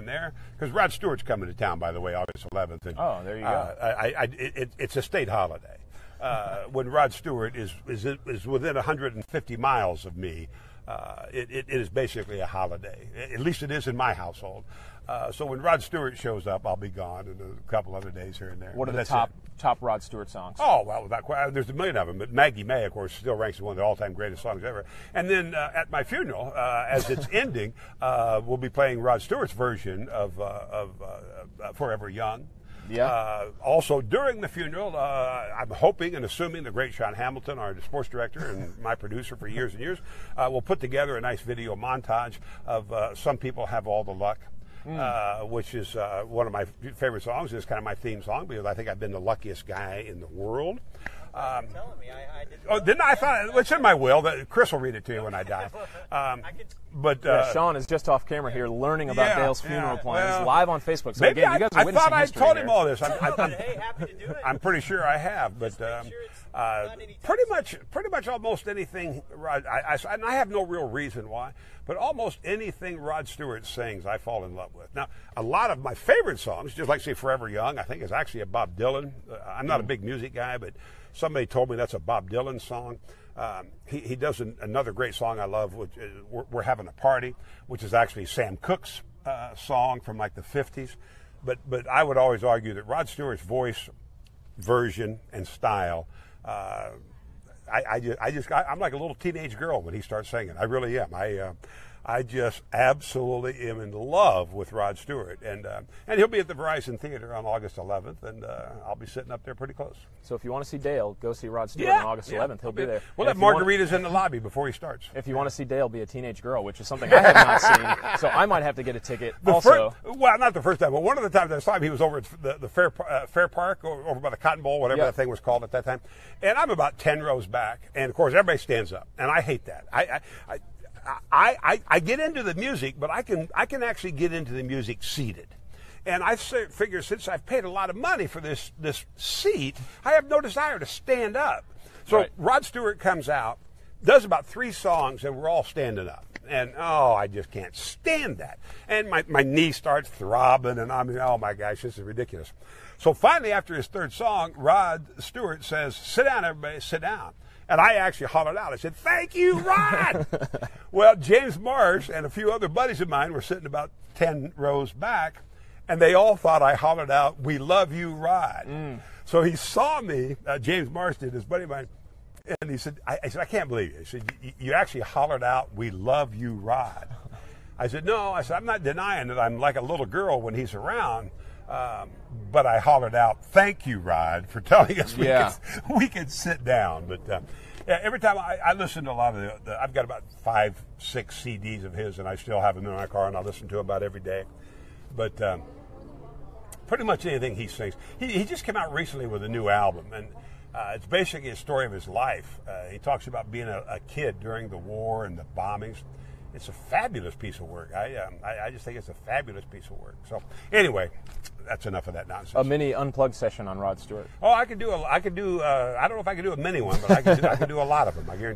there because Rod Stewart's coming to town, by the way, August 11th. And, oh, there you go. It's a state holiday. When Rod Stewart is within 150 miles of me, it is basically a holiday. At least it is in my household. So when Rod Stewart shows up, I'll be gone, and a couple other days here and there. What are the top Rod Stewart songs? Oh, well, there's a million of them, but Maggie May, of course, still ranks as one of the all-time greatest songs ever. And then at my funeral, as it's ending, we'll be playing Rod Stewart's version of Forever Young. Yeah. Also, during the funeral, I'm hoping and assuming the great Sean Hamilton, our sports director and my producer for years and years, will put together a nice video montage of Some People Have All the Luck. Which is one of my favorite songs. It's kind of my theme song because I think I've been the luckiest guy in the world. Telling me, I didn't. Oh, didn't I? Thought it's in my will. Chris will read it to you when I die. But Sean is just off camera here, learning about Dale's funeral plans live on Facebook. So maybe again, you guys are I witnessing thought I history told here. him all this. Hey, happy to do it. I'm pretty sure I have, but pretty much almost anything. And I have no real reason why, but almost anything Rod Stewart sings, I fall in love with. Now, a lot of my favorite songs, just like say "Forever Young," I think is actually a Bob Dylan. I'm not a big music guy, but somebody told me that's a Bob Dylan song. He does another great song I love, which is "We're Having a Party," which is actually Sam Cooke's song from like the 50s. But I would always argue that Rod Stewart's voice, version, and style. I'm like a little teenage girl when he starts singing. I really am. I just absolutely am in love with Rod Stewart, and he'll be at the Verizon Theater on August 11th, and I'll be sitting up there pretty close. So if you want to see Dale, go see Rod Stewart on August 11th. He'll be there. We'll have margaritas in the lobby before he starts. If you want to see Dale be a teenage girl, which is something I have not seen, so I might have to get a ticket. Well, not the first time, but one of the times I saw him, he was over at the Fair Park, over by the Cotton Bowl, whatever that thing was called at that time, and I'm about 10 rows back, and of course everybody stands up, and I hate that. I get into the music, but I can actually get into the music seated. And I figure since I've paid a lot of money for this seat, I have no desire to stand up. So Rod Stewart comes out, does about 3 songs, and we're all standing up. And, I just can't stand that. And my knee starts throbbing, and I'm, oh, my gosh, this is ridiculous. So finally, after his 3rd song, Rod Stewart says, "Sit down, everybody, sit down." And I actually hollered out. I said, "Thank you, Rod." Well, James Marsh and a few other buddies of mine were sitting about 10 rows back, and they all thought I hollered out, "We love you, Rod." So he saw me, James Marsh did, his buddy of mine, and he said, I said, "I can't believe it." He said, "You actually hollered out, 'We love you, Rod.'" I said, "No," I said, "I'm not denying that I'm like a little girl when he's around. But I hollered out, 'Thank you, Rod, for telling us we could sit down.'" But every time I listen to a lot of I've got about 5, 6 CDs of his, and I still have them in my car, and I listen to them about every day. But pretty much anything he sings. He just came out recently with a new album, and it's basically a story of his life. He talks about being a kid during the war and the bombings. It's a fabulous piece of work. I just think it's a fabulous piece of work. So anyway, that's enough of that nonsense. A mini unplugged session on Rod Stewart. Oh, I don't know if I could do a mini one, but I could do a lot of them. I guarantee.